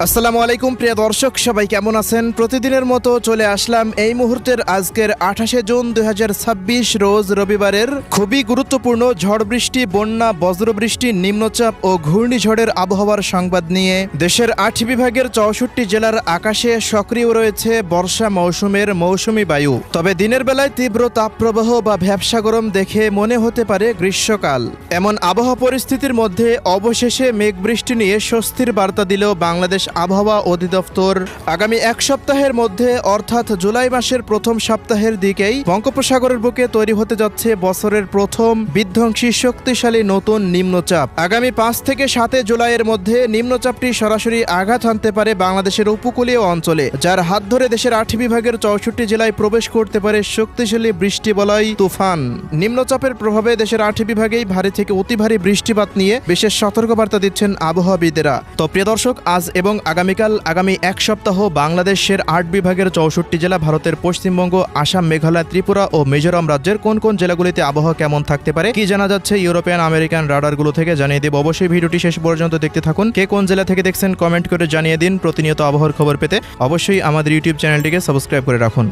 আসসালামু আলাইকুম প্রিয় দর্শক, সবাই কেমন আছেন? প্রতিদিনের মতো চলে আসলাম এই মুহূর্তের আজকের 28শে জুন 2026 রোজ রবিবারের খুবই গুরুত্বপূর্ণ ঝড় বৃষ্টি, বন্যা, বজ্রবৃষ্টি, নিম্নচাপ ও ঘূর্ণিঝড়ের আবহাওয়ার সংবাদ নিয়ে। দেশের 8 বিভাগের 64 জেলার আকাশে সক্রিয় রয়েছে বর্ষা মৌসুমের মৌসুমি বায়ু। তবে দিনের বেলায় তীব্র তাপপ্রবাহ বা ভ্যাপসা গরম দেখে মনে হতে পারে গ্রীষ্মকাল। এমন আবহাওয়া পরিস্থিতির মধ্যে অবশেষে মেঘ বৃষ্টি নিয়ে স্বস্তির বার্তা দিল বাংলাদেশ আবহাওয়া অধিদপ্তর। আগামী এক সপ্তাহের মধ্যে অর্থাৎ জুলাই মাসের প্রথম সপ্তাহের দিকেই বঙ্গোপসাগরের বুকে তৈরি হতে যাচ্ছে বছরের প্রথম বিধ্বংসী শক্তিশালী নতুন নিম্নচাপ। আগামী 5 থেকে 7 জুলাইয়ের মধ্যে নিম্নচাপটি সরাসরি আঘাত হানতে পারে বাংলাদেশের উপকূলীয় অঞ্চলে, যার হাত ধরে দেশের 8 বিভাগের 64 জেলায় প্রবেশ করতে পারে শক্তিশালী বৃষ্টিবলয় তুফান। নিম্নচাপের প্রভাবে দেশের 8 বিভাগেই ভারী থেকে অতি ভারী বৃষ্টিপাত নিয়ে বিশেষ সতর্কবার্তা দিচ্ছেন আবহাওয়াবিদেরা। তো প্রিয় দর্শক, আজ এবং আগামীকাল আগামী এক সপ্তাহ বাংলাদেশের 8 বিভাগের 64 জেলা, ভারতের পশ্চিমবঙ্গ, আসাম, মেঘালয়, ত্রিপুরা ও মিজোরাম রাজ্যের কোন কোন জেলাগুলিতে আবহাওয়া কেমন থাকতে পারে, কি জানা যাচ্ছে ইউরোপিয়ান আমেরিকান রাডারগুলো থেকে জানিয়ে দেব। অবশ্যই ভিডিওটি শেষ পর্যন্ত দেখতে থাকুন। কে কোন জেলা থেকে দেখছেন কমেন্ট করে জানিয়ে দিন। প্রতিনিয়ত আবহাওয়ার খবর পেতে অবশ্যই আমাদের ইউটিউব চ্যানেলটিকে সাবস্ক্রাইব করে রাখুন।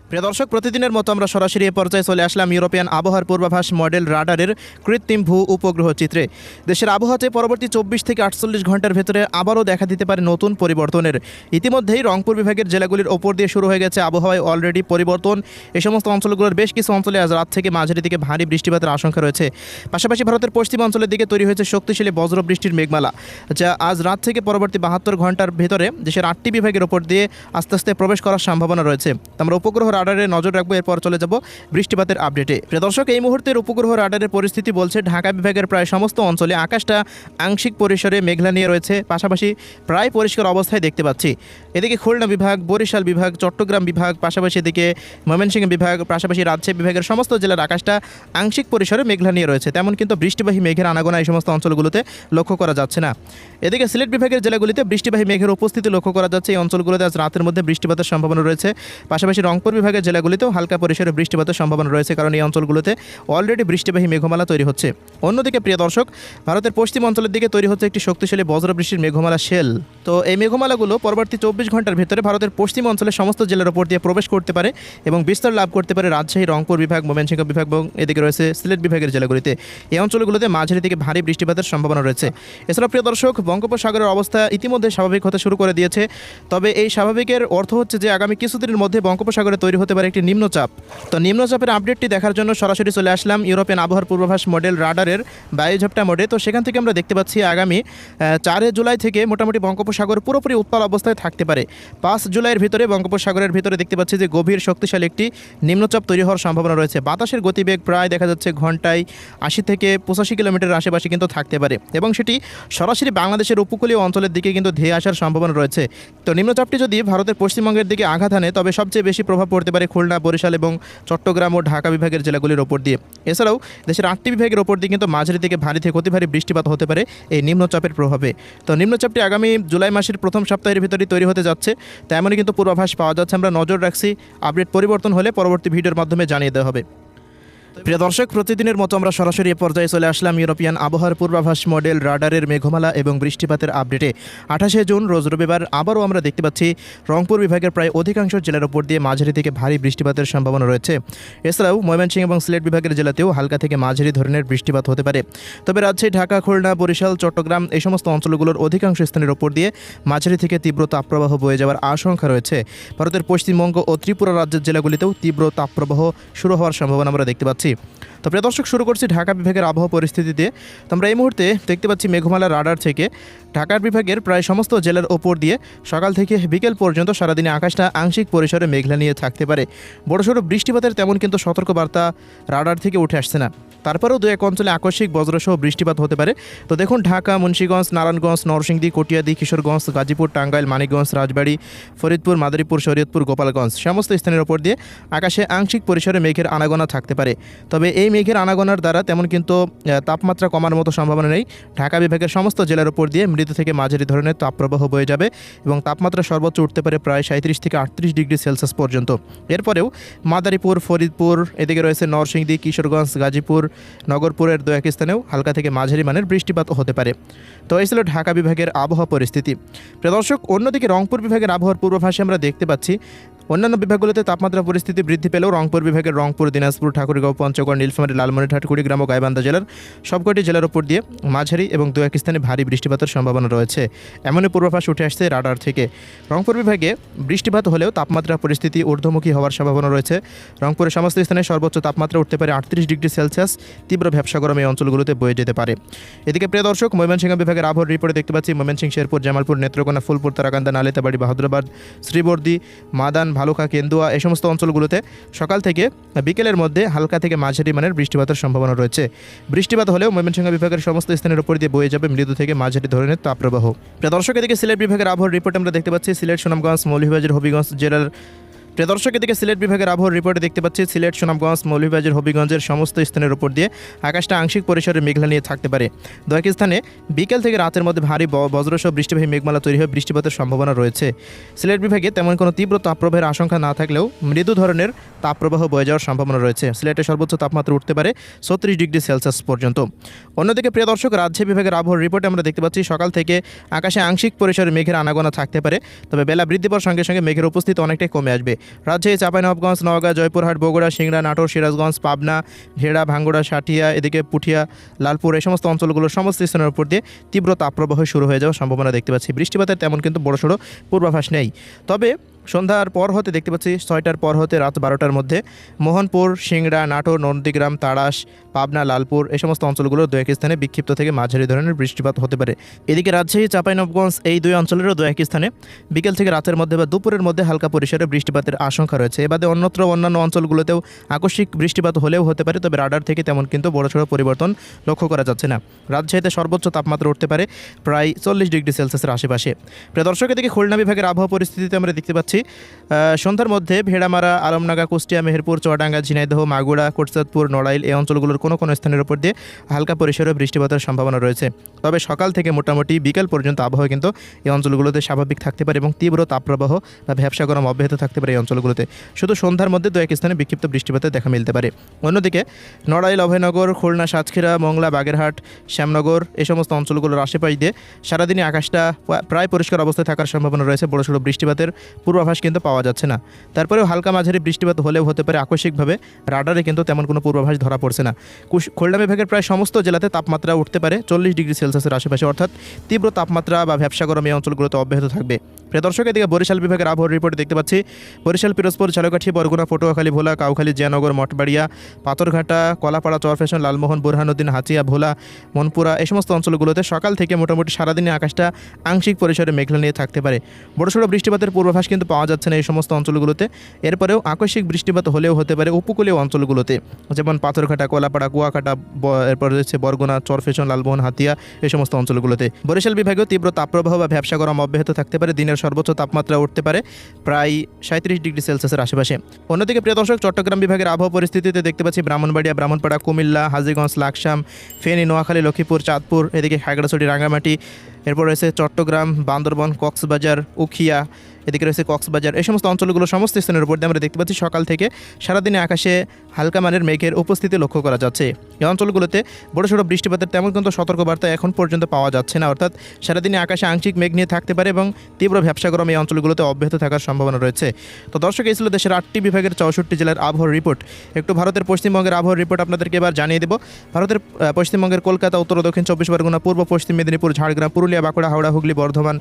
প্রিয় দর্শক, প্রতিদিনের মতো আমরা সরাসরি এ পর্যায়ে চলে আসলাম ইউরোপিয়ান আবহাওয়ার পূর্বাভাস মডেল রাডারের কৃত্রিম ভূ উপগ্রহ চিত্রে। দেশের আবহাওয়াতে পরবর্তী 24 থেকে 48 ঘন্টার ভেতরে আবারও দেখা দিতে পারে নতুন পরিবর্তনের। ইতিমধ্যেই রংপুর বিভাগের জেলাগুলির ওপর দিয়ে শুরু হয়ে গেছে আবহাওয়ায় অলরেডি পরিবর্তন। এই সমস্ত অঞ্চলগুলোর বেশ কিছু অঞ্চলে আজ রাত থেকে মাঝারি দিকে ভারী বৃষ্টিপাতের আশঙ্কা রয়েছে। পাশাপাশি ভারতের পশ্চিম অঞ্চলের দিকে তৈরি হয়েছে শক্তিশালী বজ্র বৃষ্টির মেঘমালা, যা আজ রাত থেকে পরবর্তী 72 ঘন্টার ভেতরে দেশের 8টি বিভাগের ওপর দিয়ে আস্তে আস্তে প্রবেশ করার সম্ভাবনা রয়েছে। আমরা উপগ্রহ রাডারে নজর রাখবো, এরপর চলে যাব বৃষ্টিপাতের আপডেটে। প্রিয় দর্শক, এই মুহূর্তের উপগ্রহ রাডারের পরিস্থিতি বলছে ঢাকা বিভাগের প্রায় সমস্ত অঞ্চলে আকাশটা আংশিক পরিসরে মেঘলা নিয়ে রয়েছে, পাশাপাশি প্রায় পরিষ্কার অবস্থায় দেখতে পাচ্ছি। এদিকে খুলনা বিভাগ, বরিশাল বিভাগ, চট্টগ্রাম বিভাগ, পাশাপাশি এদিকে ময়মনসিংহ বিভাগ, পাশাপাশি রাজশাহী বিভাগের সমস্ত জেলার আকাশটা আংশিক পরিসরে মেঘলা নিয়ে রয়েছে। তেমন কিন্তু বৃষ্টিবাহী মেঘের আনাগোনা এই সমস্ত অঞ্চলগুলোতে লক্ষ্য করা যাচ্ছে না। এদিকে সিলেট বিভাগের জেলাগুলিতে বৃষ্টিবাহী মেঘের উপস্থিতি লক্ষ্য করা যাচ্ছে। এই অঞ্চলগুলোতে আজ রাতের মধ্যে বৃষ্টিপাতের সম্ভাবনা রয়েছে। পাশাপাশি রংপুর বিভাগের জেলাগুলিতেও হালকা পরিসরে বৃষ্টিপাতের সম্ভাবনা রয়েছে, কারণ এই অঞ্চলগুলোতে অলরেডি বৃষ্টিবাহী মেঘমালা তৈরি হচ্ছে। অন্যদিকে প্রিয় দর্শক, ভারতের পশ্চিম অঞ্চলের দিকে তৈরি হচ্ছে একটি শক্তিশালী বজ্রবৃষ্টির মেঘমালা শেল। তো এই মেঘমালাগুলো পরবর্তী 24 ঘন্টার ভিতরে ভারতের পশ্চিম অঞ্চলের সমস্ত জেলার উপর দিয়ে প্রবেশ করতে পারে এবং বিস্তার লাভ করতে পারে রাজশাহী, রংপুর বিভাগ, ময়মনসিংহ বিভাগ এবং এদিকে রয়েছে সিলেট বিভাগের জেলাগুলিতে। এই অঞ্চলগুলোতে মাঝারি থেকে ভারী বৃষ্টিপাতের সম্ভাবনা রয়েছে। এছাড়া প্রিয় দর্শক, বঙ্গোপসাগরের অবস্থা ইতিমধ্যে স্বাভাবিক হতে শুরু করে দিয়েছে। তবে এই স্বাভাবিকের অর্থ হচ্ছে যে আগামী কিছুদিনের মধ্যে বঙ্গোপসাগরে তৈরি হতে পারে একটি নিম্নচাপ। তো নিম্নচাপের আপডেটটি দেখার জন্য সরাসরি চলে আসলাম ইউরোপিয়ান আবহাওয়ার পূর্বাভাস মডেল রাডারের বায়ুঝাপটা মোডে। তো সেখান থেকে আমরা দেখতে পাচ্ছি আগামী 4 জুলাই থেকে মোটামুটি বঙ্গোপসাগর পুরোপুরি উত্তাল অবস্থায় থাকতে পারে। 5 জুলাইয়ের ভিতরে বঙ্গোপসাগরের ভিতরে দেখতে পাচ্ছি যে গভীর শক্তিশালী একটি নিম্নচাপ তৈরি হওয়ার সম্ভাবনা রয়েছে। বাতাসের গতিবেগ প্রায় দেখা যাচ্ছে ঘন্টায় 80 থেকে 85 কিলোমিটারের আশেপাশে কিন্তু থাকতে পারে এবং সেটি সরাসরি বাংলাদেশের উপকূলীয় অঞ্চলের দিকে কিন্তু ধেয়ে আসার সম্ভাবনা রয়েছে। তো নিম্নচাপটি যদি ভারতের পশ্চিমবঙ্গের দিকে আঘাত হানে, তবে সবচেয়ে বেশি প্রভাব পড়তে পারে খুলনা, বরিশাল এবং চট্টগ্রাম ও ঢাকা বিভাগের জেলাগুলির ওপর দিয়ে। এছাড়াও দেশের 8টি বিভাগের ওপর দিয়ে কিন্তু মাঝারি থেকে ভারী থেকে অতি ভারী বৃষ্টিপাত হতে পারে এই নিম্নচাপের প্রভাবে। তো নিম্নচাপটি আগামী জুলাই মাসের প্রথম সপ্তাহের ভিতরেই তৈরি হতে যাচ্ছে, তেমনই কিন্তু পূর্বাভাস পাওয়া যাচ্ছে। আমরা নজর রাখছি, আপডেট পরিবর্তন হলে পরবর্তী ভিডিওর মাধ্যমে জানিয়ে দেওয়া হবে। প্রিয় দর্শক, প্রতিদিনের মতো আমরা সরাসরি এ পর্যায়ে চলে আসলাম ইউরোপিয়ান আবহাওয়ার পূর্বাভাস মডেল রাডারের মেঘমালা এবং বৃষ্টিপাতের আপডেটে। 28শে জুন রোজ রবিবার আবারও আমরা দেখতে পাচ্ছি রংপুর বিভাগের প্রায় অধিকাংশ জেলার উপর দিয়ে মাঝারি থেকে ভারী বৃষ্টিপাতের সম্ভাবনা রয়েছে। এছাড়াও ময়মনসিংহ এবং সিলেট বিভাগের জেলাতেও হালকা থেকে মাঝারি ধরনের বৃষ্টিপাত হতে পারে। তবে রাজশাহী, ঢাকা, খুলনা, বরিশাল, চট্টগ্রাম এই সমস্ত অঞ্চলগুলোর অধিকাংশ স্থানের ওপর দিয়ে মাঝারি থেকে তীব্র তাপপ্রবাহ বয়ে যাওয়ার আশঙ্কা রয়েছে। ভারতের পশ্চিমবঙ্গ ও ত্রিপুরা রাজ্যের জেলাগুলিতেও তীব্র তাপপ্রবাহ শুরু হওয়ার সম্ভাবনা আমরা দেখতে পাচ্ছি। তো প্রিয় দর্শক, শুরু করছি ঢাকা বিভাগের আবহাওয়া পরিস্থিতি দিয়ে। তো আমরা এই মুহূর্তে দেখতে পাচ্ছি মেঘমালা রাডার থেকে ঢাকার বিভাগের প্রায় সমস্ত জেলার ওপর দিয়ে সকাল থেকে বিকেল পর্যন্ত সারাদিনে আকাশটা আংশিক পরিসরে মেঘলা নিয়ে থাকতে পারে। বড়সড় বৃষ্টিপাতের তেমন কিন্তু সতর্কবার্তা রাডার থেকে উঠে আসছে না। তারপরেও দু এক অঞ্চলে আকস্মিক বজ্রসহ বৃষ্টিপাত হতে পারে। তো দেখুন, ঢাকা, মুন্সিগঞ্জ, নারায়ণগঞ্জ, নরসিংদী, কটিয়াদি, কিশোরগঞ্জ, গাজীপুর, টাঙ্গাইল, মানিকগঞ্জ, রাজবাড়ী, ফরিদপুর, মাদারীপুর, শরীয়তপুর, গোপালগঞ্জ সমস্ত স্থানের ওপর দিয়ে আকাশে আংশিক পরিসরে মেঘের আনাগোনা থাকতে পারে। তবে এই মেঘের আনাগোনার দ্বারা তেমন কিন্তু তাপমাত্রা কমার মতো সম্ভাবনা নেই। ঢাকা বিভাগের সমস্ত জেলার উপর দিয়ে মৃদু থেকে মাঝারি ধরনের তাপপ্রবাহ বয়ে যাবে এবং তাপমাত্রা সর্বোচ্চ উঠতে পারে প্রায় 37 থেকে 38 ডিগ্রি সেলসিয়াস পর্যন্ত। এরপরেও মাদারীপুর, ফরিদপুর, এদিকে রয়েছে নরসিংদী, কিশোরগঞ্জ, গাজীপুর, নগরপুরের দু এক স্থানেও হালকা থেকে মাঝারি মানের বৃষ্টিপাত হতে পারে। তো এই ছিল ঢাকা বিভাগের আবহাওয়া পরিস্থিতি। প্রিয় দর্শক, অন্যদিকে রংপুর বিভাগের আবহাওয়ার পূর্বাভাসে আমরা দেখতে পাচ্ছি অন্যান্য বিভাগগুলোতে তাপমাত্রা পরিস্থিতি বৃদ্ধি পেলেও রংপুর বিভাগের রংপুর, দিনাজপুর, ঠাকুরগাঁও, পঞ্চগড়, নীলফামারী, লালমনিরহাট, কুড়িগ্রাম ও গাইবান্ধা জেলার সবকটি জেলার উপর দিয়ে মাঝারি এবং দু এক স্থানে ভারী বৃষ্টিপাতের সম্ভাবনা রয়েছে। এমনই পূর্বাভাস উঠে আসছে রাডার থেকে। রংপুর বিভাগে বৃষ্টিপাত হলেও তাপমাত্রা পরিস্থিতি ঊর্ধ্বমুখী হওয়ার সম্ভাবনা রয়েছে। রংপুরের সমস্ত স্থানে সর্বোচ্চ তাপমাত্রা উঠতে পারে 38 ডিগ্রি সেলসিয়াস। তীব্র ভ্যাপসা গরম এই অঞ্চলগুলোতে বয়ে যেতে পারে। এদিকে প্রিয় দর্শক, ময়মনসিংহ বিভাগের আবহাওয়ার রিপোর্টে দেখতে পাচ্ছি ময়মনসিংহ, শেরপুর, জামালপুর, নেত্রকোনা, ফুলপুর, তারাকান্দা, নালিতাবাড়ি, বাহাদুরাবাদ, শ্রীবর্দী, মাদান, ভালুকা, কেন্দুয়া এই সমস্ত অঞ্চলগুলোতে সকাল থেকে বিকেলের মধ্যে হালকা থেকে মাঝারি মানের বৃষ্টিপাতের সম্ভাবনা রয়েছে। বৃষ্টিপাত হলেও ময়মনসিংহ বিভাগের সমস্ত স্থানের উপর দিয়ে বয়ে যাবে মৃদু থেকে মাঝারি ধরনের তাপপ্রবাহ। প্রিয় দর্শক, এদিকে সিলেট বিভাগের আবহাওয়ার রিপোর্ট আমরা দেখতে পাচ্ছি সিলেট, সুনামগঞ্জ, মৌলভীবাজার, হবিগঞ্জ জেলার। প্রিয় দর্শক, এদিকে সিলেট বিভাগের আবহাওয়ার রিপোর্টে দেখতে পাচ্ছি সিলেট, সুনামগঞ্জ, মৌলভীবাজার, হবিগঞ্জের সমস্ত স্থানের উপর দিয়ে আকাশটা আংশিক পরিসরে মেঘলা নিয়ে থাকতে পারে। দু এক স্থানে বিকেল থেকে রাতের মধ্যে ভারী বজ্রসহ বৃষ্টিবাহী মেঘমালা তৈরি হয়ে বৃষ্টিপাতের সম্ভাবনা রয়েছে। সিলেট বিভাগে তেমন কোনো তীব্র তাপপ্রবাহের আশঙ্কা না থাকলেও মৃদু ধরনের তাপপ্রবাহ বয়ে যাওয়ার সম্ভাবনা রয়েছে। সিলেটের সর্বোচ্চ তাপমাত্রা উঠতে পারে 36 ডিগ্রি সেলসিয়াস পর্যন্ত। অন্যদিকে প্রিয় দর্শক, রাজশাহী বিভাগের আবহাওয়ার রিপোর্টে আমরা দেখতে পাচ্ছি সকাল থেকে আকাশে আংশিক পরিসরে মেঘের আনাগোনা থাকতে পারে, তবে বেলা বৃদ্ধি পাওয়ার সঙ্গে সঙ্গে মেঘের উপস্থিতি অনেকটাই কমে আসবে। রাজশাহী, চাঁপাইনবাবগঞ্জ, নওগাঁ, জয়পুরহাট, বগুড়া, সিংড়া, নাটোর, সিরাজগঞ্জ, পাবনা, ভেড়া, ভাঙ্গুড়া, সাটিয়া, এদিকে পুঠিয়া, লালপুর এই সমস্ত অঞ্চলগুলোর সমস্ত স্থানের উপর দিয়ে তীব্র তাপপ্রবাহ শুরু হয়ে যাওয়ার সম্ভাবনা দেখতে পাচ্ছি। বৃষ্টিপাতের তেমন কিন্তু বড়সড় পূর্বাভাস নেই, তবে সন্ধ্যার পর হতে দেখতে পাচ্ছি 6টার পর হতে রাত 12টার মধ্যে মোহনপুর, সিংড়া, নাটোর, নন্দীগ্রাম, তাড়াশ, পাবনা, লালপুর এই সমস্ত অঞ্চলগুলোর দু এক স্থানে বিক্ষিপ্ত থেকে মাঝারি ধরনের বৃষ্টিপাত হতে পারে। এদিকে রাজশাহী, চাঁপাইনবাবগঞ্জ এই দুই অঞ্চলেরও দু এক স্থানে বিকেল থেকে রাতের মধ্যে বা দুপুরের মধ্যে হালকা পরিসরে বৃষ্টিপাতের আশঙ্কা রয়েছে। এবারে অন্যত্র অন্যান্য অঞ্চলগুলোতেও আকস্মিক বৃষ্টিপাত হলেও হতে পারে, তবে রাডার থেকে তেমন কিন্তু বড়সড় পরিবর্তন লক্ষ্য করা যাচ্ছে না। রাজশাহীতে সর্বোচ্চ তাপমাত্রা উঠতে পারে প্রায় 40 ডিগ্রি সেলসিয়াসের আশেপাশে। প্রিয় দর্শক, এদিকে খুলনা বিভাগের আবহাওয়া পরিস্থিতিতে আমরা দেখতে পাচ্ছি সন্ধ্যার মধ্যে ভেড়ামারা, আলমনাগা, কুষ্টিয়া, মেহেরপুর, চুয়াডাঙ্গা, ঝিনাইদহ, মাগুড়া, কোটচাঁদপুর, নড়াইল এই অঞ্চলগুলোর কোনো কোনো স্থানের উপর দিয়ে হালকা পরিসরে বৃষ্টিপাতের সম্ভাবনা রয়েছে। তবে সকাল থেকে মোটামুটি বিকেল পর্যন্ত আবহাওয়া কিন্তু এই অঞ্চলগুলোতে স্বাভাবিক থাকতে পারে এবং তীব্র তাপপ্রবাহ বা ভ্যাপসা গরম অব্যাহত থাকতে পারে এই অঞ্চলগুলোতে। শুধু সন্ধ্যার মধ্যে দু এক স্থানে বিক্ষিপ্ত বৃষ্টিপাতের দেখা মিলতে পারে। অন্যদিকে নড়াইল, অভয়নগর, খুলনা, সাতক্ষীরা, মংলা, বাগেরহাট, শ্যামনগর এই সমস্ত অঞ্চলগুলোর আশেপাশ দিয়ে সারাদিনে আকাশটা প্রায় পরিষ্কার অবস্থায় থাকার সম্ভাবনা রয়েছে। বড়সড় বৃষ্টিপাতের পূর্বাভাস কিন্তু পাওয়া যাচ্ছে না। তারপরেও হালকা মাঝারি বৃষ্টিপাত হলেও হতে পারে আকস্মিকভাবে। রাডারে কিন্তু তেমন কোনো পূর্বাভাস ধরা পড়ছে না। খুলনা বিভাগের প্রায় সমস্ত জেলাতে তাপমাত্রা উঠতে পারে 40 ডিগ্রি সেলসিয়াসের আশেপাশে, অর্থাৎ তীব্র তাপমাত্রা বা ভ্যাপসা গরম এই অঞ্চলগুলোতে অব্যাহত থাকবে। প্রিয় দর্শক, এদিকে বরিশাল বিভাগের আবহাওয়ার রিপোর্টে দেখতে পাচ্ছি বরিশাল, পিরোজপুর, ঝালকাঠি, বরগুনা, পটুয়াখালী, ভোলা, কাউখালী, জিয়ানগর, মঠবাড়িয়া, পাথরঘাটা, কলাপাড়া, চরফ্যাশন, লালমোহন, বুরহানুদ্দিন, হাতিয়া, ভোলা, মনপুরা এই সমস্ত অঞ্চলগুলোতে সকাল থেকে মোটামুটি সারাদিনে আকাশটা আংশিক পরিসরে মেঘলা নিয়ে থাকতে পারে। বড়সড় বৃষ্টিপাতের পূর্বাভাস কিন্তু পাওয়া যাচ্ছে না এই সমস্ত অঞ্চলগুলোতে। এরপরেও আকস্মিক বৃষ্টিপাত হলেও হতে পারে উপকূলীয় অঞ্চলগুলোতে, যেমন পাথরঘাটা, কলাপাড়া, কুয়াকাটা, এরপর রয়েছে বরগুনা, চরফ্যাশন, লালমোহন, হাতিয়া এই সমস্ত অঞ্চলগুলোতে। বরিশাল বিভাগেও তীব্র তাপপ্রবাহ বা ভ্যাপসা গরম অব্যাহত থাকতে পারে। দিনের সর্বোচ্চ তাপমাত্রা উঠতে পারে প্রায় 37 ডিগ্রি সেলসিয়াসের আশেপাশে। অন্যদিকে প্রিয় দর্শক, চট্টগ্রাম বিভাগের আবহাওয়া পরিস্থিতিতে দেখতে পাচ্ছি ব্রাহ্মণবাড়িয়া, ব্রাহ্মণপাড়া, কুমিল্লা, হাজীগঞ্জ, লাকসাম, ফেনী, নোয়াখালী, লক্ষ্মীপুর, চাঁদপুর, এদিকে খাগড়াছড়ি, রাঙ্গামাটি, এরপর রয়েছে চট্টগ্রাম, বান্দরবন, কক্সবাজার, উখিয়া, এদিকে রয়েছে কক্সবাজার এই সমস্ত অঞ্চলগুলো সমস্ত স্থানের উপর দিয়ে আমরা দেখতে পাচ্ছি সকাল থেকে সারাদিনে আকাশে হালকা মানের মেঘের উপস্থিতি লক্ষ্য করা যাচ্ছে। এই অঞ্চলগুলোতে বড়সড় বৃষ্টিপাতের তেমন কিন্তু সতর্কবার্তা এখন পর্যন্ত পাওয়া যাচ্ছে না, অর্থাৎ সারাদিনে আকাশে আংশিক মেঘ নিয়ে থাকতে পারে এবং তীব্র ভ্যাপসা গরম এই অঞ্চলগুলোতে অব্যাহত থাকার সম্ভাবনা রয়েছে। তো দর্শক, এই ছিল দেশের 8টি বিভাগের 64 জেলার আবহাওয়ার রিপোর্ট। একটু ভারতের পশ্চিমবঙ্গের আবহাওয়ার রিপোর্ট আপনাদেরকে এবার জানিয়ে দেব। ভারতের পশ্চিমবঙ্গের কলকাতা, উত্তর ও দক্ষিণ 24 পরগনা, পূর্ব পশ্চিম মেদিনীপুর, ঝাড়গ্রাম, পুরুলিয়া, বাঁকুড়া, হাওড়া, হুগলি, বর্ধমান,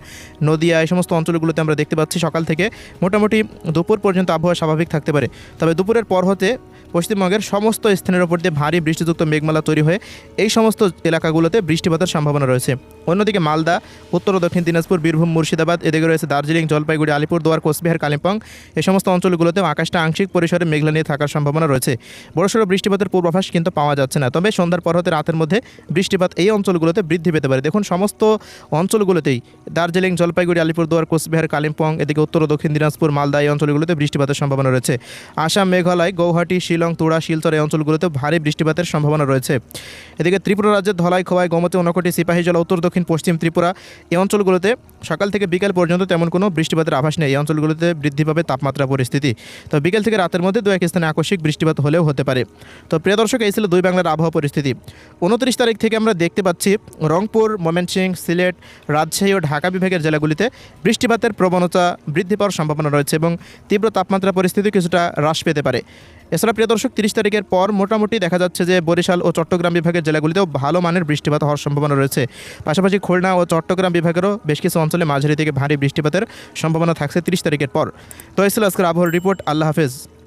নদিয়া এই সমস্ত অঞ্চলগুলোতে আমরা দেখতে পাচ্ছি সকাল থেকে মোটামুটি দুপুর পর্যন্ত আবহাওয়া স্বাভাবিক থাকতে পারে। তবে দুপুরের পর হতে পশ্চিমবঙ্গের সমস্ত স্থানের উপর দিয়ে ভারী বৃষ্টিযুক্ত মেঘমালা তৈরি হয়ে এই সমস্ত এলাকাগুলোতে বৃষ্টিপাতের সম্ভাবনা রয়েছে। অন্যদিকে মালদা, উত্তর ও দক্ষিণ দিনাজপুর, বীরভূম, মুর্শিদাবাদ, এদিকে রয়েছে দার্জিলিং, জলপাইগুড়ি, আলিপুরদুয়ার, কোচবিহার, কালিম্পং এই সমস্ত অঞ্চলগুলোতেও আকাশটা আংশিক পরিসরে মেঘলা নিয়ে থাকার সম্ভাবনা রয়েছে। বড়সড় বৃষ্টিপাতের পূর্বাভাস কিন্তু পাওয়া যাচ্ছে না, তবে সন্ধ্যার পর হতে রাতের মধ্যে বৃষ্টিপাত এই অঞ্চলগুলোতে বৃদ্ধি পেতে পারে। দেখুন সমস্ত অঞ্চলগুলোতেই দার্জিলিং, জলপাইগুড়ি, আলিপুরদুয়ার, কোচবিহার, কালিম্পং এদিকে উত্তর ও দক্ষিণ দিনাজপুর, মালদা এই অঞ্চলগুলোতে বৃষ্টিপাতের সম্ভাবনা রয়েছে। আসাম, মেঘালয়, গৌহাটি, শিলং, তুরা, শিলচর এই অঞ্চলগুলোতে ভারী বৃষ্টিপাতের সম্ভাবনা রয়েছে। এদিকে ত্রিপুরা রাজ্যের ধলাই, খোয়াই, গোমতী, ঊনকোটি, সিপাহীজলা, উত্তর দক্ষিণ পশ্চিম ত্রিপুরা এই অঞ্চলগুলোতে সকাল থেকে বিকেল পর্যন্ত তেমন কোনো বৃষ্টিপাতের আভাস নেই। এই অঞ্চলগুলোতে বৃদ্ধি পাবে তাপমাত্রা পরিস্থিতি। তো বিকেল থেকে রাতের মধ্যে দু এক স্থানে আকস্মিক বৃষ্টিপাত হলেও হতে পারে। তো প্রিয় দর্শক, এই ছিল দুই বাংলার আবহাওয়া পরিস্থিতি। 29 তারিখ থেকে আমরা দেখতে পাচ্ছি রংপুর, ময়মনসিংহ, সিলেট, রাজশাহী ও ঢাকা বিভাগের জেলাগুলিতে বৃষ্টিপাতের প্রবণতা বৃদ্ধি পাওয়ার সম্ভাবনা রয়েছে এবং তীব্র তাপমাত্রা পরিস্থিতি কিছুটা হ্রাস পেতে পারে। এছাড়া প্রিয় দর্শক, 30 তারিখের পর মোটামুটি দেখা যাচ্ছে যে বরিশাল ও চট্টগ্রাম বিভাগের জেলাগুলিতেও ভালো মানের বৃষ্টিপাত হওয়ার সম্ভাবনা রয়েছে। পাশাপাশি খুলনা ও চট্টগ্রাম বিভাগেরও বেশ কিছু অঞ্চলে মাঝারি থেকে ভারী বৃষ্টিপাতের সম্ভাবনা থাকছে 30 তারিখের পর। তো এই ছিল আজকের আবহাওয়ার রিপোর্ট। আল্লাহ হাফেজ।